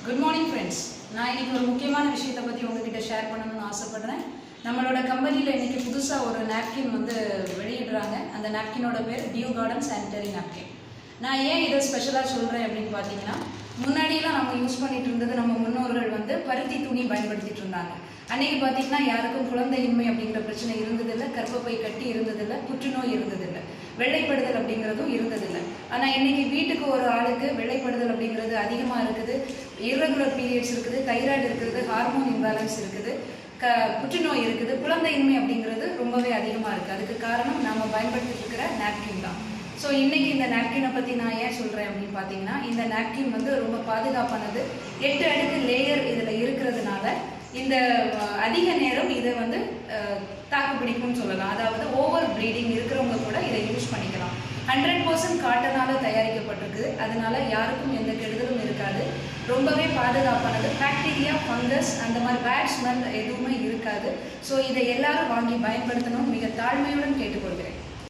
Good morning friends. நான் இன்றைக்கி ஒரு முக்கியமான விஷயத்தை பற்றி உங்ககிட்ட ஷேர் பண்ணணும்னு ஆசைப்படுறேன். நம்மளோட கம்பெனியில் இன்றைக்கி புதுசாக ஒரு நாப்கின் வெளியிடுறாங்க. அந்த நாப்கினோட பேர் டியூ கார்டன் சானிட்டரி நாப்கின். நான் ஏன் இதை ஸ்பெஷலாக சொல்கிறேன் அப்படின்னு பார்த்தீங்கன்னா, முன்னாடியெல்லாம் நம்ம யூஸ் பண்ணிட்டு இருந்தது நம்ம முன்னோர்கள் பருத்தி துணி பயன்படுத்திட்டு இருந்தாங்க. அன்றைக்கி பார்த்தீங்கன்னா யாருக்கும் குழந்தையின்மை அப்படிங்கிற பிரச்சனை இருந்ததில்லை, கர்ப்பப்பை கட்டி இருந்ததில்லை, புற்றுநோய் இருந்ததில்லை, வெள்ளைப்படுதல் அப்படிங்கிறதும் இருந்ததில்லை. ஆனால் இன்றைக்கி வீட்டுக்கு ஒரு ஆளுக்கு வெள்ளைப்படுதல் அப்படிங்கிறது அதிகமாக இருக்குது, இர்ரெகுலர் பீரியட்ஸ் இருக்குது, தைராய்டு இருக்குது, ஹார்மோன் இம்பேலன்ஸ் இருக்குது, புற்றுநோய் இருக்குது, குழந்தையின்மை அப்படிங்கிறது ரொம்பவே அதிகமாக இருக்குது. அதுக்கு காரணம் நாம் பயன்படுத்திட்டு இருக்கிற நாப்கின் தான். ஸோ இன்றைக்கி இந்த நாப்கினை பற்றி நான் ஏன் சொல்கிறேன் அப்படின்னு பார்த்தீங்கன்னா, இந்த நாப்கின் ரொம்ப பாதுகாப்பானது. 8 அடுக்கு லேயர் இதில் இருக்கிறதுனால இந்த அதிக நேரம் இதை தாக்கு பிடிக்கும்னு சொல்லலாம். அதாவது ஓவர் ப்ளீடிங் இருக்கிறவங்க கூட இதை யூஸ் பண்ணிக்கலாம். 100% காட்டனால் தயாரிக்கப்பட்டிருக்கு. அதனால யாருக்கும் எந்த கெடுதலும் இருக்காது. ரொம்பவே பாதுகாப்பானது. பாக்டீரியா, ஃபங்கஸ் அந்த மாதிரி பேட் ஸ்மெல் எதுவுமே இருக்காது. ஸோ இதை எல்லாரும் வாங்கி பயன்படுத்தணும் மிக தாழ்மையுடன் கேட்டுக்கொள்கிறேன்.